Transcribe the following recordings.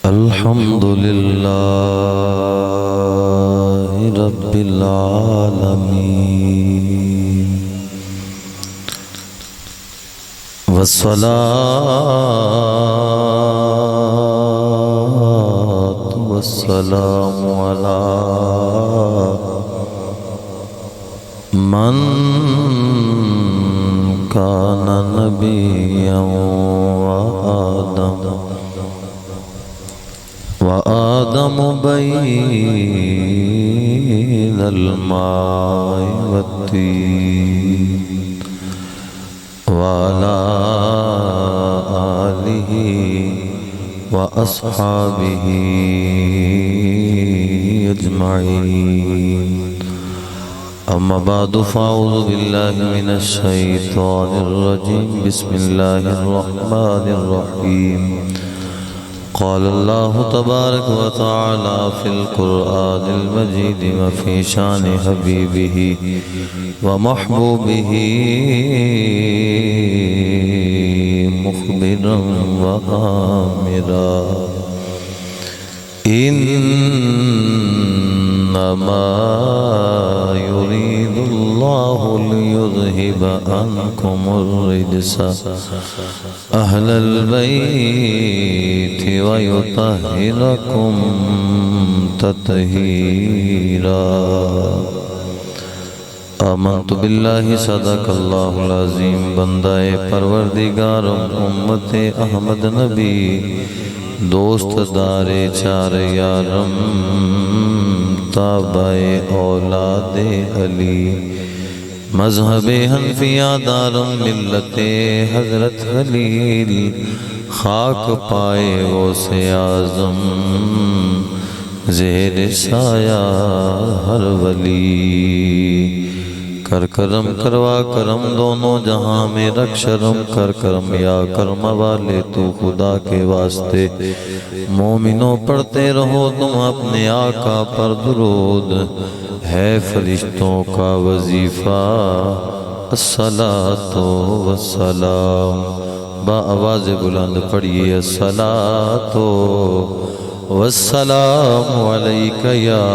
الحمد لله رب العالمين والصلاة والسلام على من كان نبيا وآدم بين الماء والطين وعلى آله وأصحابه أجمعين. أما بعد فأعوذ بالله من الشيطان الرجيم. بسم الله الرحمن الرحيم. قال الله تبارك وتعالى في القرآن المجيد وفي شان حبيبه ومحبوبه مخبرا وآمرا إنما يريد الله ليذهب عنكم الرجس أهل البيت ويطهركم تطهيرا. آمنت بالله صدق اللہ العظیم. بندہ پروردگارم امت احمد نبی دوست دار چار یارم تابع اولاد علی مذہب حنفیہ دارم ملت حضرت خلیل خاک پائے غوث اعظم زیر سایہ ہر ولی. کر کرم کروا کرم دونوں جہاں میں رکھ شرم کر کرم یا کرم والے تو خدا کے واسطے. مومنوں پڑھتے رہو تم اپنے آقا پر درود ہے فرشتوں کا وظیفہ الصلاۃ والسلام. با آواز بلند پڑھیے الصلاۃ والسلام علیک یا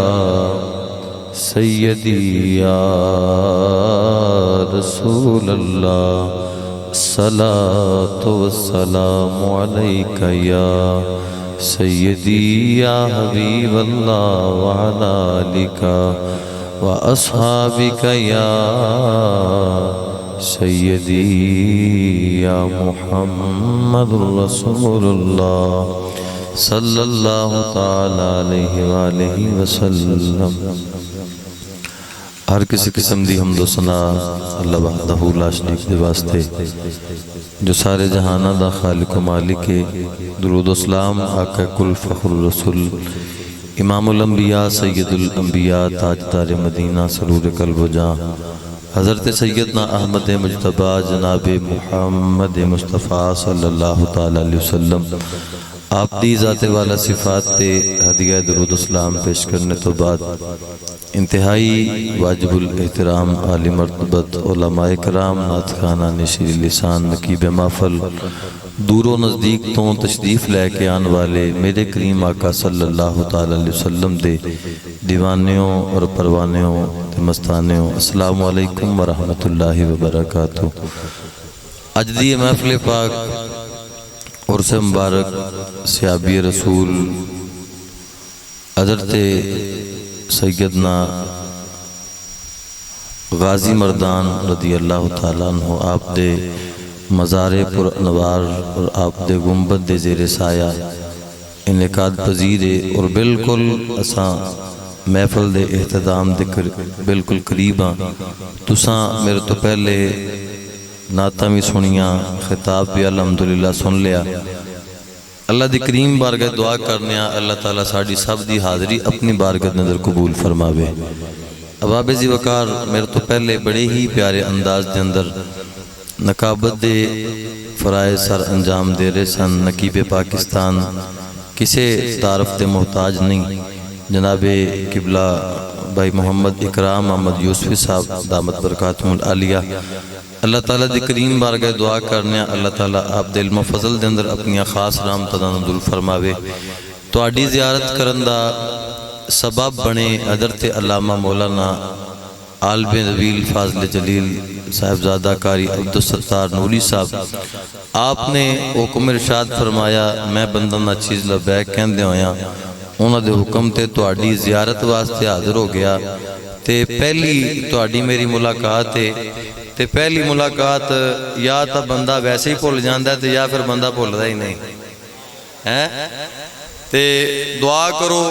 سیدی یا رسول اللہ. الصلاۃ والسلام علیک یا سیدی یا حبیب اللہ وعلی آلک واصحابک یا سیدی یا محمد رسول اللہ صلی اللہ تعالی علیہ وآلہ وسلم. ہر کسی قسم دی حمد و ثنا اللہ وحدہ لا شریک دے واسطے جو سارے جہانہ دا خالق و مالک. درود و سلام آقا کل فخر الرسول امام الانبیاء سید الانبیاء تاجدار مدینہ سرور قلب و جاں حضرت سیدنا احمد مجتبی جناب محمد مصطفیٰ صلی اللہ تعالی علیہ وسلم آپ دی ذات والا صفات تے ہدیہ درود و سلام پیش کرنے تو بعد انتہائی واجب الاحترام عالی مرتبت علماء کرام نعت خانہ نشیر لسان نقیب محفل دور و نزدیک تو تشریف لے کے آن والے میرے کریم آقا صلی اللہ تعالی علیہ وسلم دے دیوانیوں اور پروانیوں تے مستانیوں السلام علیکم ورحمت اللہ وبرکاتہ. اج دی محفل پاک اور سے مبارک صحابی رسول حضرت سیدنا غازی مردان رضی اللہ تعالیٰ عنہ آپ دے مزار پر انوار اور آپ دے گنبد دے زیر سایہ انعقاد پذیر اور بالکل اساں محفل دے احتدام دے بالکل قریباں. تساں میرے تو پہلے نعتاں بھی سنیاں خطاب بھی الحمدللہ سن لیا. اللہ دی کریم بارگاہ دعا کرنے اللہ تعالیٰ ساڑی سب دی حاضری اپنی بارگاہ نظر قبول فرماوے. اباب زی وقار میرے تو پہلے بڑے ہی پیارے انداز دے اندر نقابت دے فرائض سر انجام دے رہے سن. نقیب پاکستان کسے تعارف دے محتاج نہیں. جناب قبلہ بھائی محمد اکرام محمد یوسفی صاحب دامت برکاتہم العالیہ اللہ تعالیٰ دی کریم بارگاہ دعا کرنے اللہ تعالیٰ آپ دے علم و فضل دے اندر اپنی خاص رام تدان دل فرماوے. تواڈی زیارت کرن دا سبب بنے حضرت علامہ مولانا عالم نبیل فاضل جلیل صاحبزادہ قاری عبدالستار نوری صاحب، آپ نے حکم ارشاد فرمایا میں بندہ نا چیز لبیک کہندے ہویاں انہاں دے حکم تے تواڈی زیارت واسطے حاضر ہو گیا تے پہلی تواڈی میری ملاقات ہے تے پہلی ملاقات یا تا بندہ ویسے ہی بھول جاندا ہے تے یا پھر بندہ بھولدا ہی نہیں ہے تے دعا کرو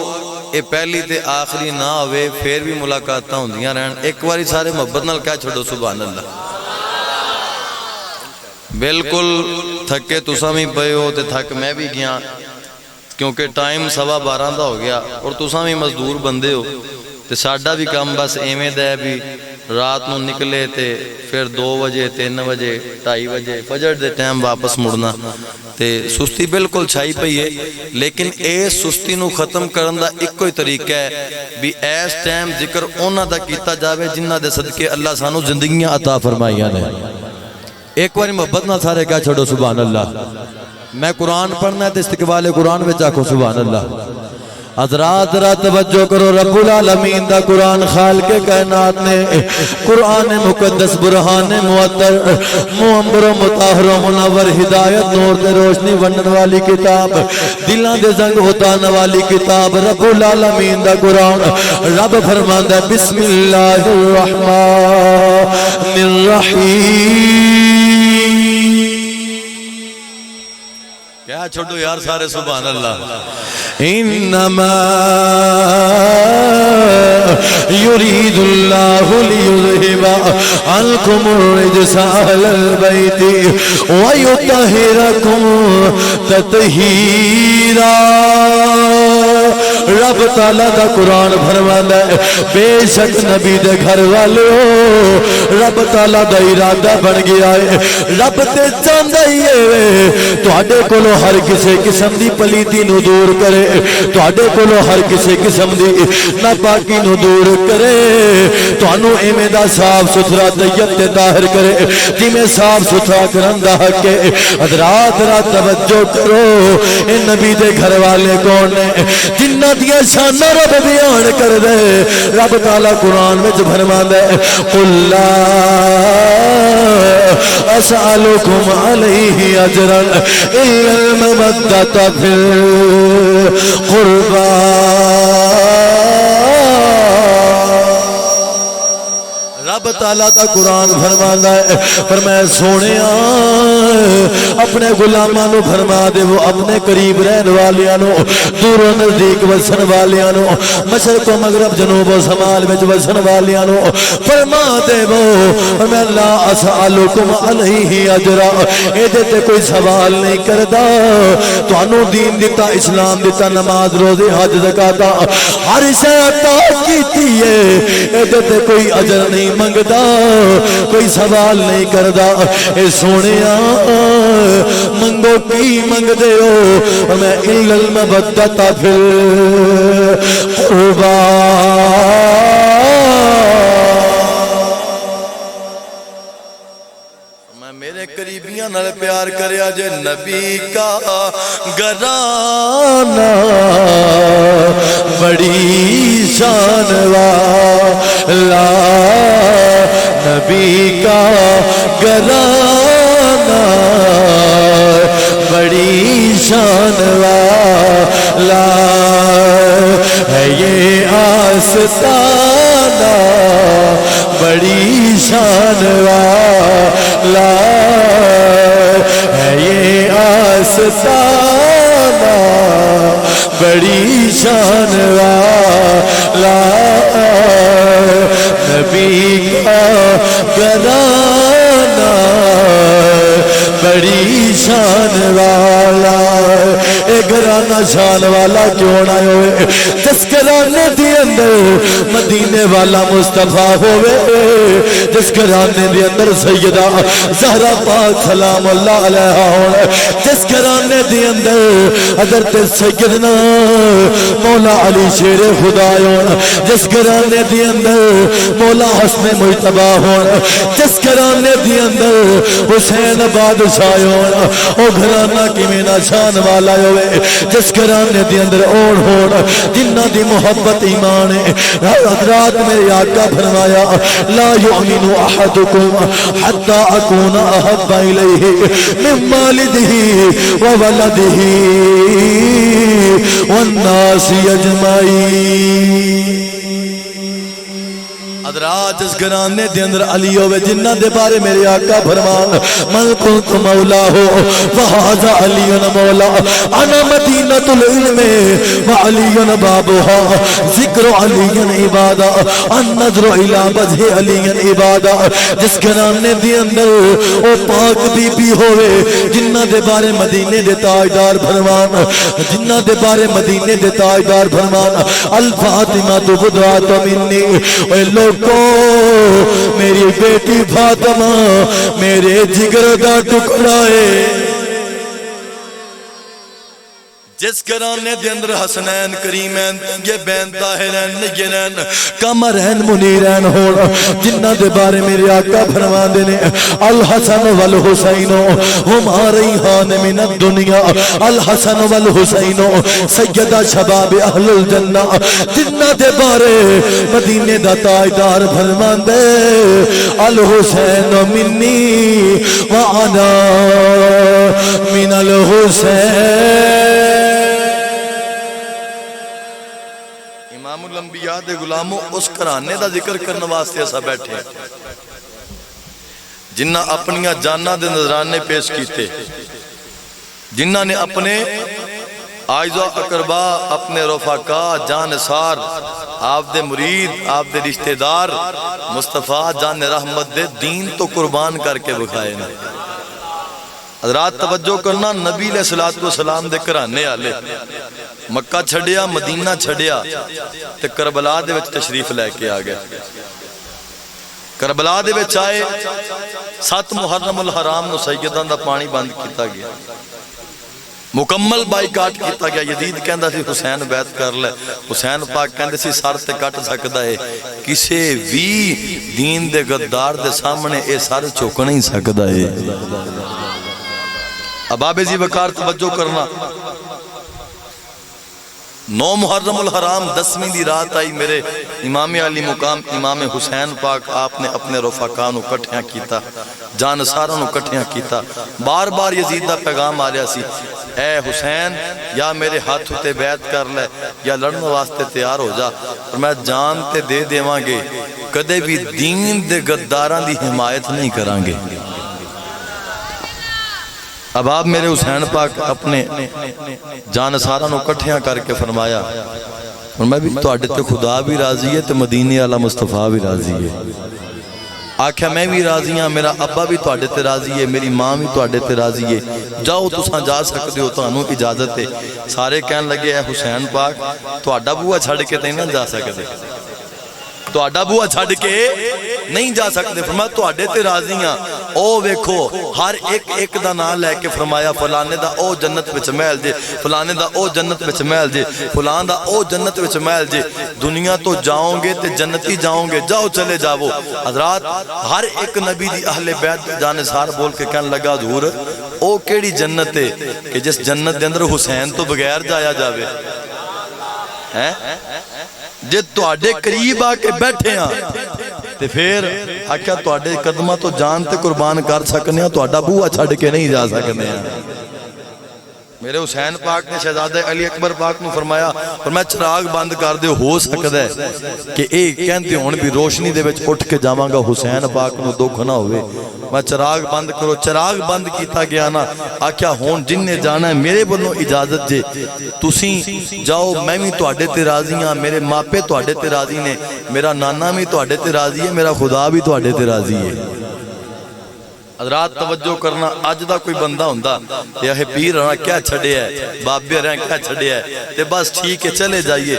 اے پہلی تے آخری نہ ہوئے پھر بھی ملاقاتاں ہوندیاں رہن ایک باری سارے محبت نال کہہ چھوڑو سبحان اللہ بالکل تھکے تساں بھی پئے ہو تے تھک میں بھی گیا کیونکہ ٹائم 12:15 دا ہو گیا اور تساں بھی مزدور بندے ہو تے ساڈا بھی کام بس ایویں دا ہے بھی رات نو نکلے تے پھر 2 بجے 3 بجے 2:30 بجے فجر دے ٹائم واپس مڑنا تے سستی بالکل چھائی پئی ہے لیکن اے سستی نو ختم کرن دا ایک کوئی طریقہ ہے بھی ایس ٹائم ذکر اونا دا کیتا جاوے جنہ دے صدقے اللہ سانو زندگیاں عطا فرمائیاں نے ایک باری محبت نہ سارے کہہ چھوڑو سبحان اللہ میں قرآن پڑھنا ہے تے استقبال قرآن میں چاکو سبحان اللہ حضرات ذرا توجہ کرو رب العالمین دا قرآن خالق کائنات نے قرآن مقدس برہان معطر معمر و مطہر و منور ہدایت نور دے روشنی ونڈن والی کتاب دلاں دے زنگ اتان والی کتاب رب العالمین دا قرآن رب فرماندا ہے بسم اللہ الرحمن الرحیم کیا چھوڑو یار سارے سبحان اللہ انما يريد الله ليذهب عنكم الرجس اهل البيت ويطهركم تطهيرا رب تعالیٰ دا قرآن فرماتا ہے بے شک نبی دے گھر والے ہو رب تعالیٰ دا ارادہ بن گیا ہے رب تے چاہندا ہی ہے تواڈے کولوں ہر کسے قسم دی پلیتی نو دور کرے تواڈے کولوں ہر کسے قسم دی ناپاکی نو دور کرے تانوں ایویں دا صاف ستھرا طیب تے طاہر کرے جویں صاف ستھرا کرن دا حق ہے حضرات ذرا توجہ کرو اے نبی دے گھر والے کون نے جنہ دیا شانہ رب بیان کر دے رب تعالیٰ قرآن میں جو فرماندا ہے قل لا اسألکم علیہ اجرا الا المودۃ فی القربى رب تعالیٰ دا قرآن فرماندا ہے فرمایا سونیا اپنے غلاماں نو فرما دے وہ اپنے قریب رہن والیاں نو دور و نزدیک وسن والیاں نو مشرق و مغرب جنوب و شمال وچ وسن والیاں نو فرما دے وہ میں لا اسالکم علیہ اجرا اے تے کوئی سوال نہیں کردا تانوں دین دتا اسلام دتا نماز روزے حج زکات ہر شے عطا کیتی ہے اے تے کوئی اجر نہیں منگدا کوئی سوال نہیں کردا اے سونیا منگو کی منگ دے ہو میں الا المودۃ فی القربى میں میرے قریبیاں نال پیار کریا جے نبی کا گھرانہ بڑی شان والا نبی کا گھرانہ بڑی شان والا ہے یہ آستانہ بڑی شان والا ہے یہ آستانہ بڑی شان والا نبی کا گھرانہ بڑی شان والا اے گھرانہ شان والا کیوں نہ ہوئے جس گھرانے دی اندر مدینے والا مصطفیٰ ہوئے جس گھرانے دی اندر سیدہ زہرا پاک سلام اللہ علیہ ہوئے جس گھرانے دی اندر حضرت سیدنا مولا علی شیر خدا ہوئے جس گھرانے دی اندر مولا حسن مجتبہ ہوئے جس گھرانے دی اندر حسین بادشاہ ہوئے او گھرانہ کی مینا شان والا ہوئے جس گھرانے دے اندر اوڑ ہوڑ جنہ دی محبت ایمان ہے حضرات میرے آقا فرمایا لا یؤمن احدکم حتی اکون احب الیہ من والدہ وولدہ والناس اجمعین حضرات جس گھرانے دے اندر علی ہوئے جنہ دے بارے میرے آقا فرمان من کنت مولا ہو فہذا علی مولا انا مدینۃ العلم وعلی بابها ذکر علی عبادہ النظر الی وجہ علی عبادہ جس گھرانے دے اندر او پاک بی بی ہوئے جنہ دے بارے مدینے دے تاجدار فرمان جنہ دے بارے مدینے دے تاجدار فرمان الفاطمہ بدعۃ منی اے لوگ میری بیٹی فاطمہ میرے جگر دا ٹکڑا ہے جس گھرانے دے اندر حسنین کریمین یہ بین طاہرین نگرین کمرین منیرین ہون جنہ دے بارے میرے آقا فرمان دینے الحسن والحسین ہما ریحان من الدنیا الحسن والحسین سیدہ شباب اہل الجنہ جنہ دے بارے مدینے دا تاجدار فرمان دے الحسین منی وعنا من الحسین امام الانبیاء دے غلاموں اس گھرانے دا ذکر کرنے واسطے ایسا بیٹھے جنہ اپنیاں جانہ دے نظرانے پیش کیتے جنہ نے اپنے آئز و اقربا اپنے رفقا جانسار آپ دے مرید آپ دے رشتہ دار مصطفیٰ جان رحمت دے دین تو قربان کر کے بکھائے نا حضرات توجہ کرنا نبی علیہ السلام دے کرانے آلے مکہ چھڑیا مدینہ چھڑیا تے کربلا دے وچ تشریف لے کے آگئے کربلا دے وچ آئے 7 محرم الحرام نو سیدان دا پانی بند کیتا گیا مکمل بائیکاٹ کیتا گیا یزید کہندا سی حسین بیعت کر لے حسین پاک کہندے سی سر تے کٹ سکدا ہے کسے بھی دین دے غدار دے سامنے اے سر چک نہیں سکدا ہے اب آپ ذی وقار توجہ کرنا 9 محرم الحرام 10ویں دی رات آئی میرے امام علی مقام امام حسین پاک آپ نے اپنے رفقانو کٹھیاں کیتا جانسارانو کٹھیاں کیتا بار بار یزید دا پیغام آ رہا سی اے حسین یا میرے ہاتھ تے بیعت کر لے یا لڑنے واسطے تیار ہو جا اور میں جان تے دے دیواں گے کدے بھی دین دے غداراں دی حمایت نہیں کران گے اب آپ میرے حسین پاک اپنے جانساراں نو کٹھیاں کر کے فرمایا اور میں بھی تواڈے تے خدا بھی راضی ہے تے مدینے والا مصطفیٰ بھی راضی ہے آکھیا میں بھی راضی ہاں میرا ابا بھی تواڈے تے راضی ہے میری ماں بھی تواڈے تے راضی ہے جاؤ تساں جا سکدے ہو تانوں اجازت ہے سارے کہن لگے اے حسین پاک تواڈا بوہا چھڈ کے تے نہیں جا سکدے تواڈا بوہا چھڈ کے نہیں جا سکتے فرمایا تواڈے تے راضی ہاں او ویکھو ہر ایک دا نام لے کے فرمایا فلانے دا او جنت وچ محل جے فلانے دا او جنت وچ محل جے فلان دا او جنت وچ محل جے دنیا تو جاؤں گے تے جنتی جاؤں گے جاؤ چلے جاؤ حضرات ہر ایک نبی دی اہل بیت جانسار بول کے کہنے لگا حضور او کیڑی جنت ہے کہ جس جنت دے اندر حسین تو بغیر جایا جاوے ہیں جے تواڈے قریب آ کے بیٹھے ہیں تے پھر آکھیا تواڈے قدماں تو جان تے قربان کر سکنے ہیں تواڈا بوہا چھڈ کے نہیں جا سکنے ہیں میرے حسین پاک نے شہزادہ علی اکبر پاک نے فرمایا اور میں چراغ بند کر دے ہو سکتا ہے کہ اے کہندے ہون بھی روشنی دے وچ اٹھ کے جاواں گا حسین پاک نو دکھ نہ ہوئے میں چراغ بند کرو چراغ بند کیتا گیا نا آکھیا ہون جن نے جانا ہے میرے بلوں اجازت جے تسیں جاؤ میں بھی تواڈے تے راضی ہاں میرے ماپے تواڈے تے راضی نے میرا نانا بھی تواڈے تے راضی ہے میرا خدا بھی تواڈے تے راضی ہے حضرات توجہ کرنا اج دا کوئی بندہ ہوندا یہ پیر رہنا کیا چھڑے ہے بابے رہنا کیا چھڑے ہے تے بس ٹھیک ہے چلے جائیے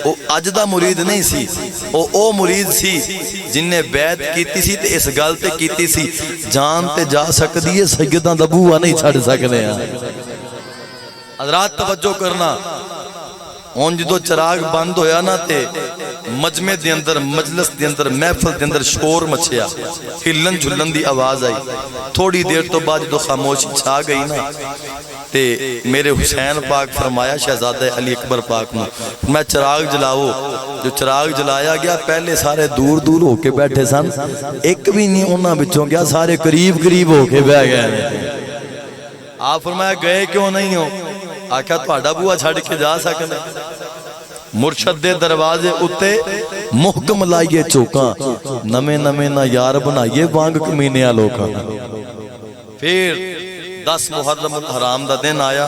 او اج دا مرید نہیں سی او مرید سی جن نے بیعت کیتی سی تے اس گل تے کیتی سی جان تے جا سکدی ہے سیداں دا بوہا نہیں چھڑ سکنے ہیں حضرات توجہ کرنا ہوں جدو چراغ بند ہویا نا تے مجمع دے اندر مجلس دے اندر محفل دے اندر شور مچھیا ہلن جھلن دی آواز آئی تھوڑی دیر تو بعد جدو خاموشی چھا گئی نا تے میرے حسین پاک فرمایا شہزادہ علی اکبر پاک نے میں چراغ جلاؤ جو چراغ جلایا گیا پہلے سارے دور دور ہو کے بیٹھے سن ایک بھی نہیں انہاں بچوں گیا سارے قریب قریب ہو کے بیٹھ گئے آپ فرمایا گئے کیوں نہیں ہو آکھا تہاڈا بوا چھڑ کے جا سکنا مرشد دے دروازے اتے محکم لائیے چوکاں نمے نمے نہ یار بنائیے وانگ کمینیاں لوکاں پھر 10 محرم الحرام دا دن آیا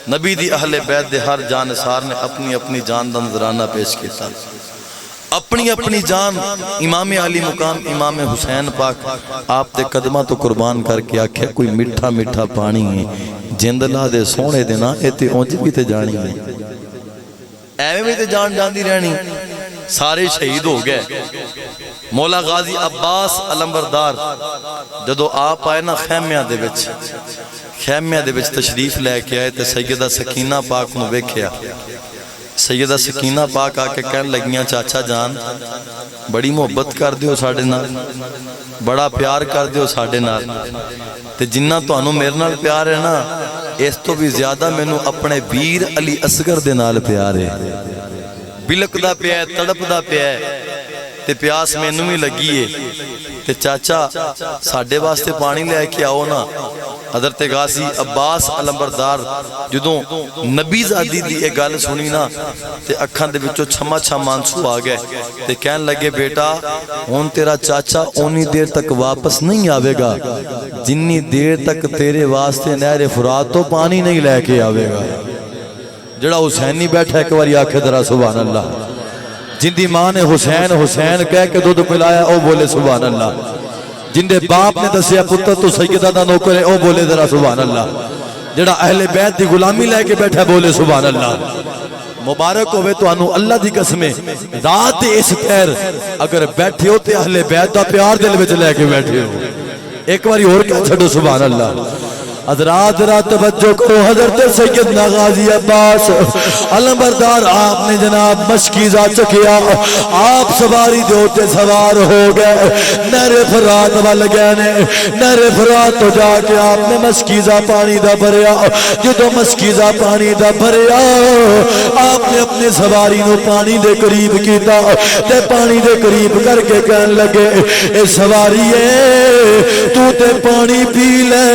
نبی دی اہل بیت دے ہر جانسار نے اپنی اپنی جان دا نظرانہ پیش کیتا اپنی اپنی جان امام علی مقام امام حسین پاک آپ دے قدمہ تو قربان کر کے آکھے کوئی مٹھا مٹھا پانی ہے جندلہ دے سونے دینا ایتے اونج بھی تے جانی ہے ایویں بھی تے جان جاندی رہنی سارے شہید ہو گئے مولا غازی عباس علمبردار جدو آپ آئے نا خیمیہ دے وچ تشریف لے کے آئے تے سیدہ سکینہ پاک نو ویکھیا سیدہ سکینہ پاک آکے کہنے لگیاں چاچا جان بڑی محبت کر دیو ساڑھے نال بڑا پیار کر دیو ساڑھے نال تے جنہ تو انہوں میرے نال پیار ہے نا اس تو بھی زیادہ میں نو اپنے ویر علی اصغر دے نال پیار ہے بلک دا پیا ہے تڑپ دا پیا ہے تے پیاس میں نو ہی لگی ہے تے چاچا ساڑھے واسطے پانی لے کے آؤ نا حضرت غازی عباس علمبردار جدوں نبی زادی دی ایک گل سنی نا تے اکھاں دے وچوں چھما چھم آنسو آ گئے تے کہن لگے بیٹا ہن تیرا چاچا اونی دیر تک واپس نہیں آوے گا جنی دیر تک تیرے واسطے نہر فرات تو پانی نہیں لے کے آوے گا جڑا حسینی بیٹھا ایک باری آکھے ذرا سبحان اللہ جن دی ماں نے حسین حسین کہہ کے دودھ پلایا او بولے سبحان اللہ جن دے باپ نے دسیا پتر تو سیدہ دا نوکر ہے او بولے ذرا سبحان اللہ جڑا اہل بیت دی غلامی لے کے بیٹھا بولے سبحان اللہ مبارک ہوئے تو انہوں اللہ دی قسمیں رات اس پیر اگر بیٹھے ہو تے اہل بیت دا پیار دل وچ لے کے بیٹھے ہو ایک باری اور کیا چھڑو سبحان اللہ حضرات رات توجہ کرو حضرت سیدنا غازی عباس علمبردار آپ نے جناب مشکیزہ چکیا آپ سواری دوتے سوار ہو گئے نہر فرات وال گئے نے نہر فرات تو جا کے آپ نے مشکیزہ پانی دا بھریا جدو مشکیزہ پانی دا بھریا آپ نے اپنے سواری نو پانی دے قریب کیتا تے پانی دے قریب کر کے کہن لگے اے سواری تو تے پانی پی لے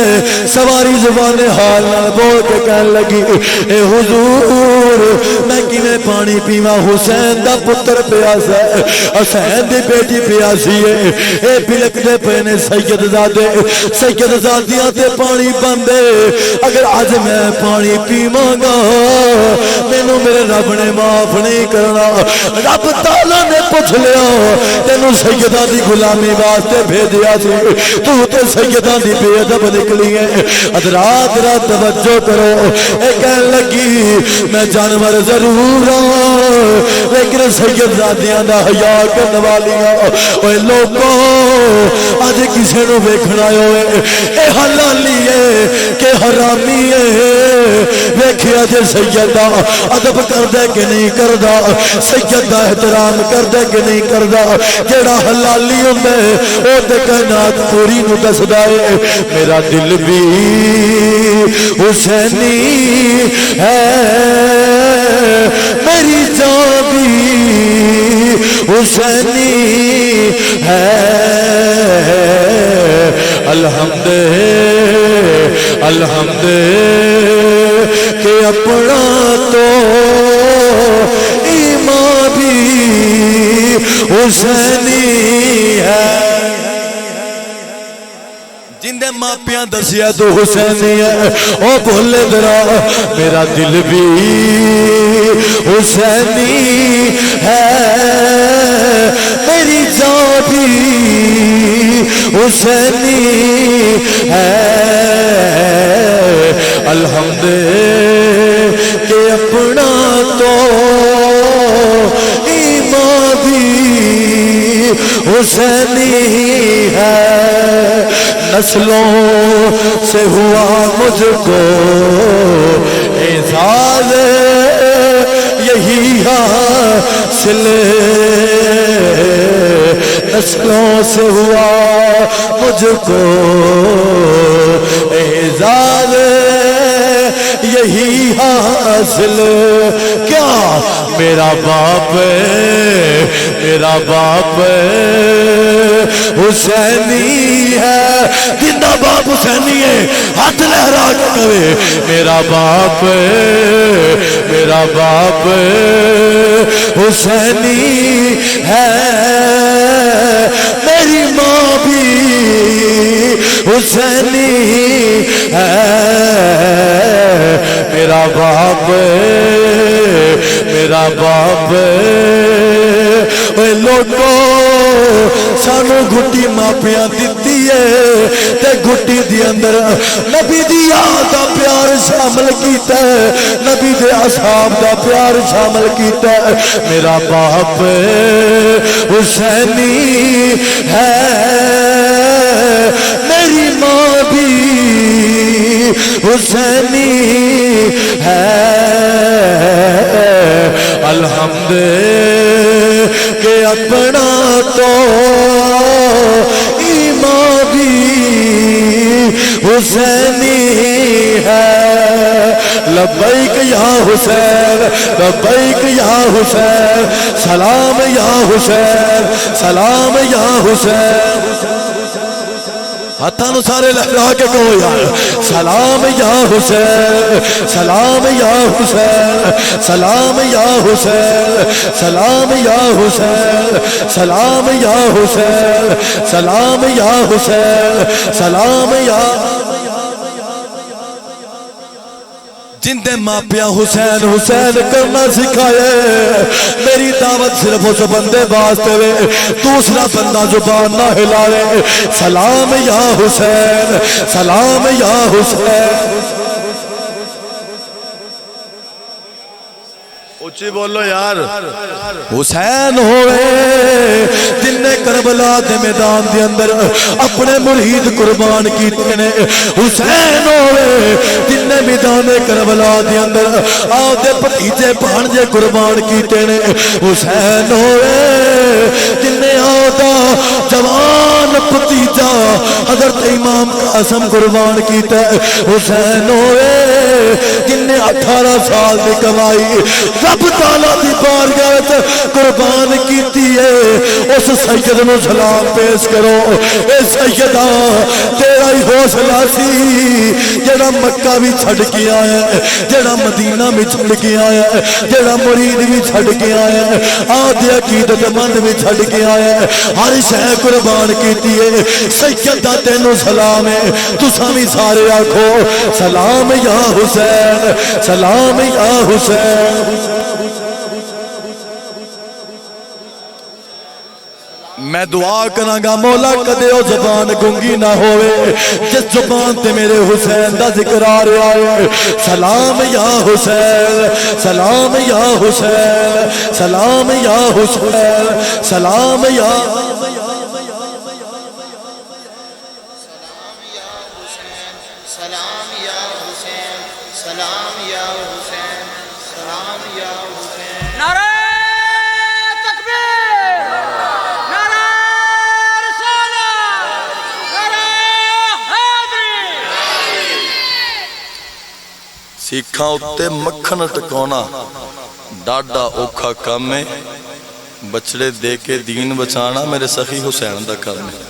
سواری زبان حال نال بول کے کہن لگی اے حضور میں کیویں پانی پیواں حسین دا پتر پیاسا ہے حسین دی بیٹی پیاسی ہے اے بلک دے پے نے سید زادیاں تے پانی بندے اگر آج میں پانی پیواں گا مینوں میرے رب نے معاف نہیں کرنا رب تعالی نے پوچھ لیا تینوں سیدہ دی غلامی واسطے بھیجیا سی تو تے سیدہ دی بے ادب نکلی ہے حضرات رات توجہ کرو اے کہن لگی میں جانور ضرور ہوں لیکن سید زادیاں دا حیا کرنے والیاں اوے لوگوں اج کسے نو ویکھنا ہوئے اے حلالی ہے کہ حرامی ہے ویکھیا جے سیدہ ادب کردے کہ نہیں کردا سیدہ احترام کردے کہ نہیں کردا جیڑا حلالی ہوندا او تے کائنات پوری نو دسدا ہے میرا دل بھی حسینی ہے میری جان بھی حسینی ہے الحمد الحمد کہ اپنا تو ایمان بھی حسینی ہے جن دے ماپیاں دسیا تو حسینی ہے او بولے درا میرا دل بھی حسینی ہے میری جان بھی حسینی ہے الحمد کہ اپنا تو ایمان بھی حسینی ہے نسلوں سے ہوا مجھ کو اعزاز حاصل نسلوں سے ہوا مجھ کو اعزاز یہی حاصل کیا میرا باپ حسینی ہے زندہ باپ حسینی ہے ہاتھ لہرا کے کہے میرا باپ حسینی ہے میری ماں بھی حسینی ہے میرا باپ اے لوگو سانو گھٹی ماپیاں دیتی ہے تے گھٹی دی اندر نبی دی یاد دا پیار شامل کیتا ہے نبی دے اصحاب دا پیار شامل کیتا ہے میرا باپ حسینی ہے میری ماں بھی حسینی ہے الحمد کہ اپنا تو ایمان بھی حسینی ہے لبیک یا حسین لبیک یا حسین سلام یا حسین سلام یا حسین ہاتھوں سارے لہرا کے کہو یار سلام یا حسین سلام یا حسین سلام یا حسین سلام یا حسین سلام یا حسین سلام یا حسین سلام یا جن دے ماپیا حسین کرنا سکھائے میری دعوت صرف اس بندے واسطے وے دوسرا بندہ زبان نہ ہلائے سلام یا حسین سلام یا حسین اچھی بولو یار حسین ہوئے جن نے کربلا دے میدان دے اندر اپنے مرید قربان کیتے نے حسین ہوئے جن نے میدان کربلا دے اندر آدھے بھتیجے بھانجے قربان کیتے نے حسین ہوئے جن نے آدھا جوان بھتیجا حضرت امام قاسم قربان کیتا ہے حسین ہوئے جن نے 18 سال کی کمائی رب تعالیٰ دی بارگاہ وچ قربان کیتی ہے اس سید نو سلام پیش کرو اے سیدہ تیرا ہی حوصلہ سی جڑا مکہ بھی چھڑ کے آیا ہے جڑا مدینہ بھی چھڑ کے آیا ہے جڑا مرید بھی چھڑ کے آیا ہے آدھے عقیدت مند بھی چھڑ کے آیا ہے ہر شے قربان کیتی ہے سیدہ تینو سلام ہے تساں بھی سارے آکھو سلام یا حسین سلام یا حسین میں دعا کراں گا مولا کدے او زبان گنگی نہ ہوئے جس زبان تے میرے حسین دا ذکر آ رہا ہے سلام یا حسین سلام یا حسین سلام یا حسین سلام یا سیکھاں اتے مکھن ٹکونا ڈاڈا اوکھا کام ہے بچڑے دے کے دین بچانا میرے سخی حسین دا کرنے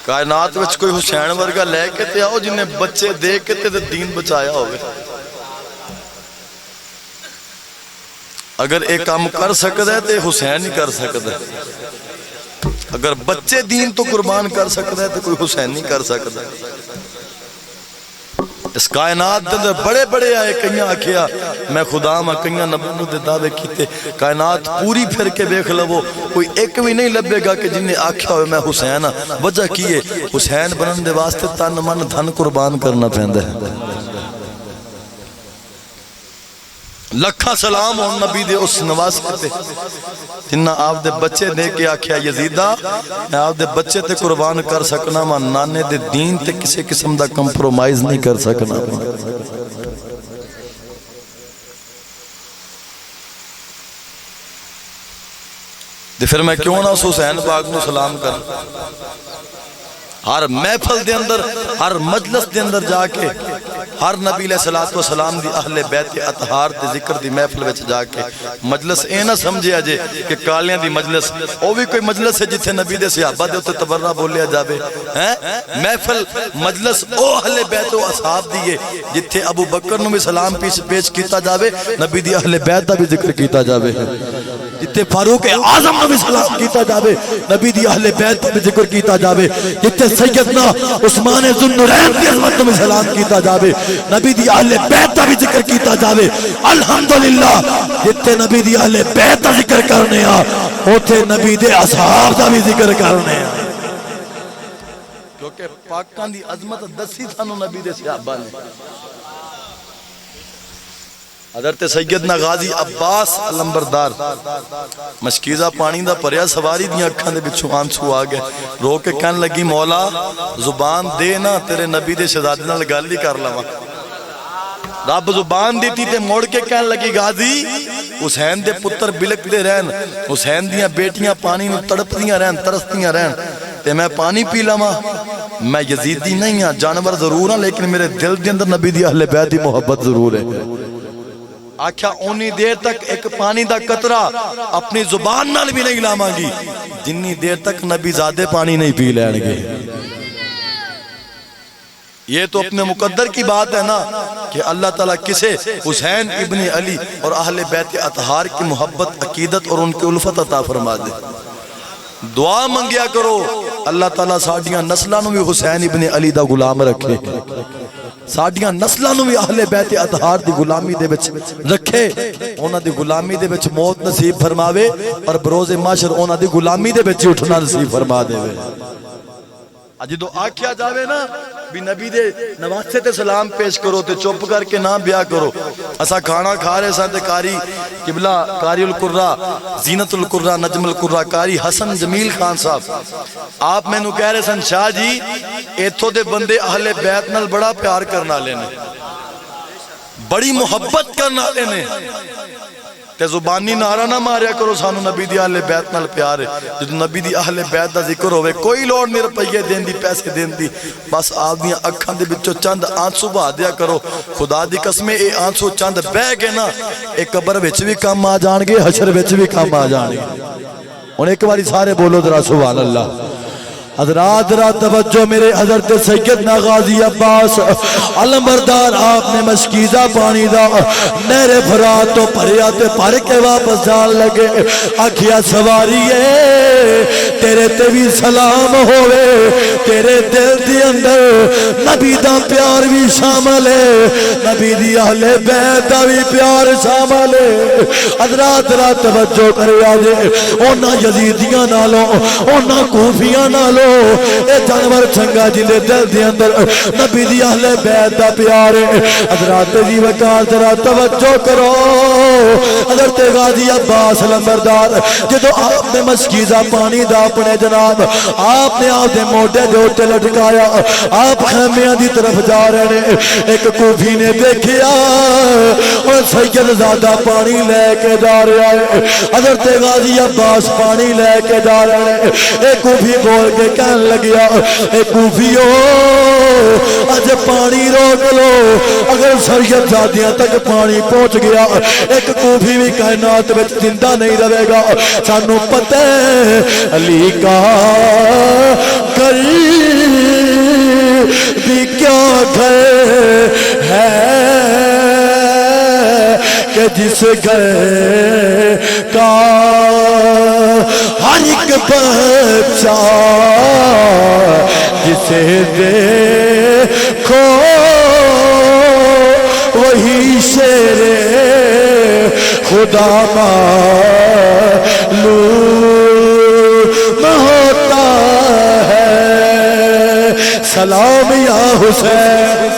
کائنات وچ کوئی حسین ورگا لے کے تے آؤ جنہیں بچے دے کے تے دین بچایا ہوئے اگر ایک کام کر سکتا ہے تے حسین ہی کر سکتا ہے اگر بچے دین تو قربان کر سکتا ہے تے کوئی حسین نہیں کر سکتا ہے اس کائنات دے بڑے بڑے آئے کئیاں آکھیا میں خدا ماں کئیاں نبونوں دے دعوے کیتے کائنات پوری پھر کے بیکھ لو کوئی ایک بھی نہیں لبے گا کہ جنہیں آکھیا ہوئے میں حسین وجہ کیے حسین بنن دے واسطے تن من دھن قربان کرنا پہندے لکھا سلام ہون نبی دے اس نواز کرتے جنہ آپ دے بچے دے کے آکھیا یزیدہ میں آپ دے بچے تے قربان کر سکنا ماں نانے دے دین تے کسی قسم دا کمپرومائز نہیں کر سکنا تے پھر میں کیوں نہ اس حسین پاک نو سلام کر؟ ہر محفل دے اندر، ہر مجلس دے اندر جا کے، ہر نبی علیہ السلام دی اہل بیت اطہار دے ذکر دی محفل وچ جا کے مجلس اے نہ سمجھیا جے کہ کالیاں دی مجلس، او بھی کوئی مجلس ہے جتھے نبی دے صحابہ دے اوتے تبرہ بولیا جاوے ہیں؟ محفل مجلس او اہل بیت و اصحاب دی ہے جتھے ابو بکر نو بھی سلام پیش کیتا جاوے، نبی دی اہل بیت دا بھی ذکر کیتا جاوے، جتھے فاروق اعظم نو بھی سلام کیتا جاوے، نبی دی اہل بیت دا بھی ذکر کیتا جاوے، جتھے سیدنا عثمان ذو النورین دی عظمت نو بھی سلام کیتا جاوے، نبی دی اہل بیت دا بھی ذکر کیتا جاوے۔ الحمدللہ جتھے نبی دی اہل بیت دا ذکر کرنے آ، اوتھے نبی دے اصحاب دا بھی ذکر کرنے آ، کیونکہ پاکان دی عظمت دسی تھانو نبی دے صحابہ نے۔ حضرت سیدنا غازی عباس علمبردار مشکیزہ پانی دا پریا سواری دیاں اکھاں دے بچھو آنسو آگئے، رو کے کہنے لگی مولا زبان دے نا تیرے نبی دے شہزادے نال گل ہی کر لواں۔ رب زبان دیتی تے موڑ کے کہنے لگی غازی حسین دے پتر بلک دے رہن، حسین دیاں بیٹیاں پانی میں تڑپ دیاں رہن، ترستیاں رہن، تے میں پانی پی لواں؟ میں یزیدی نہیں ہاں، جانور ضرور ہاں، لیکن میرے دل دے اندر نبی دی اہل بیت دی محبت ضرور ہے۔ آکھا اونی دیر تک ایک پانی دا قطرہ اپنی زبان نال بھی نہیں لاواں گی جنی دیر تک نبی زادے پانی نہیں پی لین گے۔ یہ تو اپنے مقدر کی بات ہے نا کہ اللہ تعالیٰ کسے حسین ابن علی اور اہل بیت اطہار کی محبت، عقیدت اور ان کی الفت عطا فرما دے۔ دعا منگیا کرو اللہ تعالیٰ ساڑیاں نسلانو بھی حسین ابن علی دا غلام رکھے، ساڑیاں نسلانو بھی اہل بیت اطہار دی غلامی دے بچ رکھے، اونا دی غلامی دے بچ موت نصیب فرماوے اور بروز معاشر اونا دی غلامی دے بچ اٹھنا نصیب فرما دے۔ اجی تو آکھیا جاوے نا بھی نبی دے نواسے تے سلام پیش کرو تے چپ کر کے نہ بیا کرو۔ اسا کھانا کھا رہے ساں تے قاری قبلہ، قاری القرہ، زینت القرہ، نجم القرہ، قاری حسن جمیل خان صاحب آپ میں نو کہہ رہے سن شاہ جی ایتھو دے بندے اہل بیت نال بڑا پیار کرنا لینے، بڑی محبت کرنا لینے، تے زبانی نعرہ نہ ماریا کرو سانو نبی دی اہل بیت نال پیار ہے۔ جدو نبی دی اہل بیت دا ذکر ہوئے کوئی لوڑ نہیں روپیے دین دی، پیسے دین دی، بس آپ دیاں اکھاں دے بچوں چند آنسو بہا دیا کرو۔ خدا دی قسمیں اے آنسو چند بہ گئے نا، اے قبر وچ بھی کام آ جان گے، حشر وچ بھی کام آ جان گے۔ انہیں ایک باری سارے بولو ذرا سبحان اللہ۔ حضرات ذرا توجہ میرے حضرت سیدنا غازی عباس علمبردار آپ نے مشکیزہ پانی دا نہر فرات تو پریا تے پھر کے واپس جان لگے، آکھیا سواریے تیرے تے بھی سلام ہوئے، تیرے دل دی اندر نبی دا پیار بھی شامل ہے، نبی دی اہل بیت دا بھی پیار شامل ہے۔ حضرات ذرا توجہ کرے آجے اونا یزیدیاں نالوں، اونا کوفیاں نالوں، اے جانور چنگا جلے دل دے اندر نبی دی اہل بیت دا پیار ہے۔ حضرات جی وقار ذرا توجہ کرو، حضرت غازی عباس علمبردار جدو آپ نے مشکیزہ پانی دا اپنے جناب آپ نے آپ دے موڈے دے اٹھے لٹکایا، آپ خیمیاں دی طرف جا رہے ہیں، ایک کوفی نے دیکھیا اور سید زادہ پانی لے کے جا رہا ہے، حضرت غازی عباس پانی لے کے جا رہے ہیں، ایک کوفی بول کے کہنے لگیا اے کوفیو اج پانی روک لو، اگر سید زادیاں تک پانی پہنچ گیا ایک کوفی بھی کائنات میں زندہ نہیں رہے گا۔ سانو پتہ ہے علی کا گھر بھی کیا گھر ہے کہ جس گھر کا ہر ایک بچہ جسے دیکھو وہی شیر خدا معلوم ہوتا ہے۔ سلام یا حسین،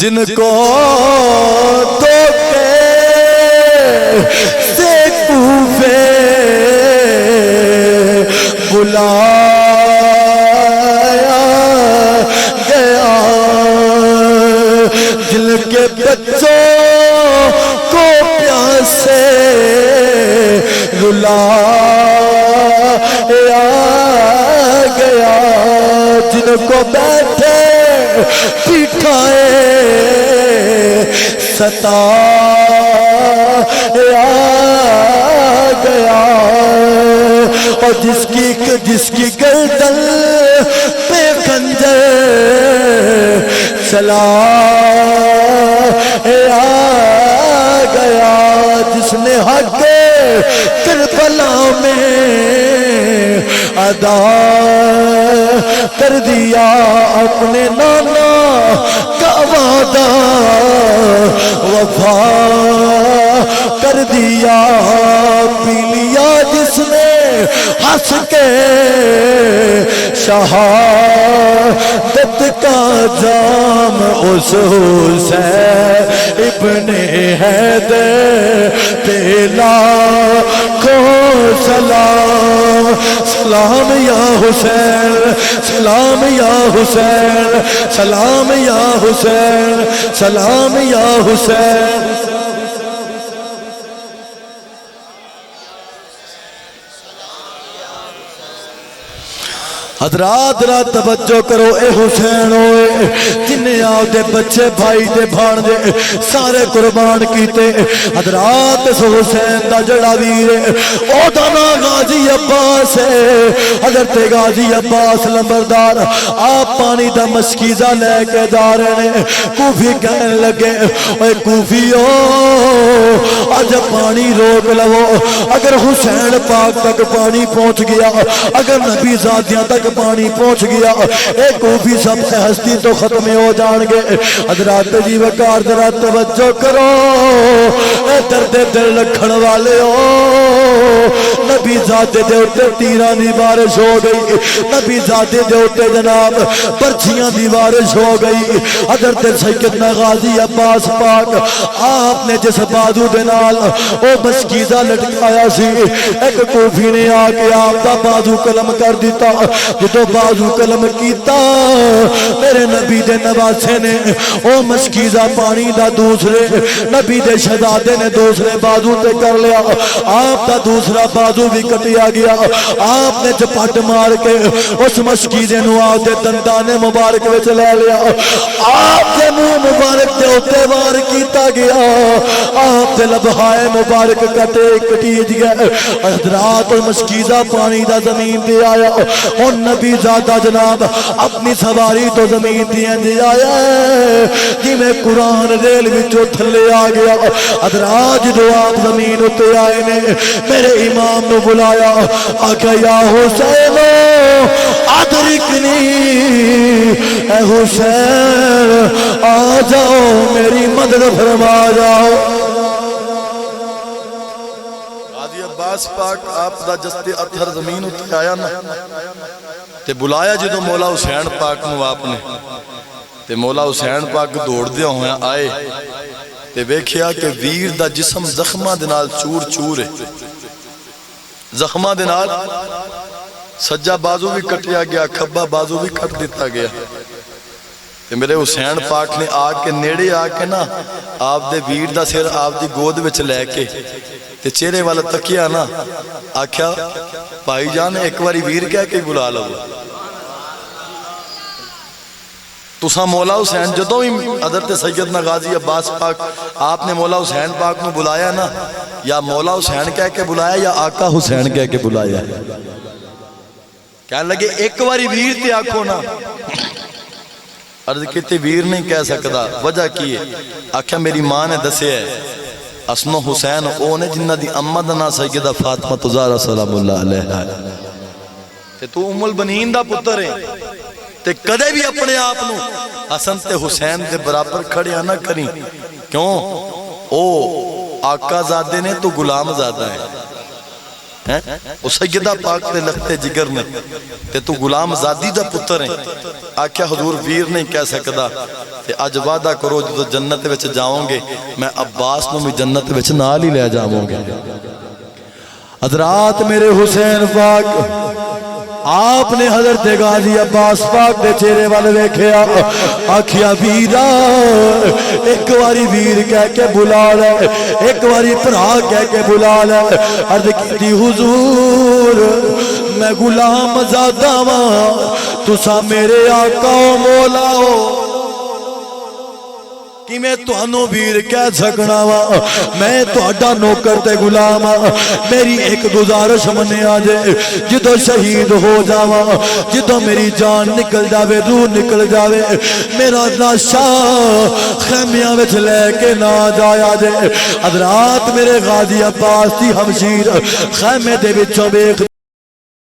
جن کو دھوکے سے کوفے بلایا گیا، جن کے بچوں پیٹھائے ستایا گیا، اور جس کی گردن پہ خنجر چلایا گیا، جس نے حق کربلا میں ادا کر دیا اپنے نانا کا وعدہ، وفا کر دیا، پی لیا جس نے ہنس کے شہادت کا جام، اس حسین ابن حیدر پہ لاکھوں سلام، سلام یا حسین، سلام یا حسین، سلام یا حسین، سلام یا حسین۔ حضرات رات توجہ کرو، اے حسین ہوئے جنہیں آؤ دے بچے بھائی دے بھان دے سارے قربان کیتے، حضرات اس حسین دا جڑا ویر او دا نا غازی عباس ہے، حضرت غازی عباس لمبردار آپ پانی دا مشکیزہ لے کے جا رہے ہیں، کوفی کہنے لگے اے کوفیو آج پانی روک لو، اگر حسین پاک تک پانی پہنچ گیا، اگر نبی زادیاں تک پانی پہنچ گیا، ایک کوفی سب سے ہستی تو ختم ہو جان گے۔ حضرات جی وقار ذرا توجہ کرو، اے درد دل رکھن والے ہو، نبی زادے دے اتے تیران دی بارش ہو گئی، نبی زادے دے اتے جناب پرچیاں دی بارش ہو گئی۔ حضرت سیدنا غازی عباس پاک آپ نے جس بازو دے نال او مسکیزہ لٹکایا سی، ایک کوفی نے آ کے آپ دا بازو قلم کر دیتا، جدو بازو قلم کیتا میرے نبی دے نواسے نے او مشکیزہ پانی دا دوسرے نبی دے شہزادے نے دوسرے بازو تے کر لیا، آپ دا دوسرا بازو بھی کٹیا گیا، آپ نے چپٹ مار کے اس مشکیزے نو آپ دے دندانے مبارک وچ لے لیا، آپ دے منہ مبارک دے اتے وار کیتا گیا، آپ دے لبہائے مبارک کٹے کٹیج گئے۔ حضرات مشکیزہ پانی دا زمین دے آیا، اور نبی زادہ جناب اپنی سواری تو زمین دیا جی آیا ہے جی میں قرآن ریل وچوں تھلے آ گیا۔ حضرات جو آپ زمین اتے آئے نے میرے امام نے بلایا، آکھا یا حسین ادرکنی، اے حسین آ جاؤ میری مدد فرما جاؤ۔ عباس پاک آپ دا جستے اتھر زمین اٹھے آیا نا تے بلایا جدو مولا حسین پاک نو آپ نے، تے مولا حسین پاک دوڑ دیا ہویا آئے تے ویکھیا کہ ویر دا جسم زخمہ دنال چور چور ہے، زخمہ دنال سجا بازو بھی کٹیا گیا، کھبا بازو بھی کٹ دیتا گیا، تے میرے حسین پاک نے آ کے نیڑے آ کے نا آپ دے ویر دا سر آپ دی گود وچ لے کے تے چہرے والا تکیا نا، آکھیا بھائی جان ایک واری ویر کہہ کے بلا لو۔ تساں مولا حسین جدوں ہی حضرت سیدنا غازی عباس پاک آپ نے مولا حسین پاک نو بلایا نا، یا مولا حسین کہہ کے بلایا یا آقا حسین کہہ کے بلایا، کہنے لگے ایک واری ویر تے آکھو نا، عرض کیتے ویر نہیں کہہ سکتا، وجہ کی ہے؟ آکھیا میری ماں نے دسے ہے اسنو حسین او نے جنہ دی امہ دا نا سیدہ فاطمہ زہرا سلام اللہ علیہ، تے تو ام البنین دا پتر ہے، تے کدے بھی اپنے آپ نو حسن تے حسین دے برابر کھڑیا نہ کریں، کیوں؟ او آقا زادے نے تو غلام زادہ ہے، او سیدہ پاک تے لختے جگر نے تے تو غلام زادی دا پتر ہیں۔ آکھیا حضور ویر نہیں کہہ سکتا، تے آج وعدہ کرو جو جنت وچ جاؤں گے میں عباس نو بھی جنت وچ نال ہی لے جاؤں گے۔ حضرات میرے حسین پاک آپ نے حضرت غازی عباس پاک دے چہرے والے ویکھیا، آکھیا ویرا ایک واری ویر کہہ کے بلا لے، ایک واری بھرا کہہ کے بلا لے۔ عرض کیتی حضور میں غلام زادہ واں، تساں میرے آقا و مولا ہو، کیویں تانوں ویر کہہ سکنا وا میں تہاڈا نوکر تے غلام ہاں میری ایک گزارش منیا جے جدوں شہید ہو جاواں جدوں میری جان نکل جاوے روح نکل جاوے میرا لاشا خیمیاں وچ لے کے نہ جایا جے حضرات میرے غازی عباس دی ہمشیر خیمے دے وچوں ویکھ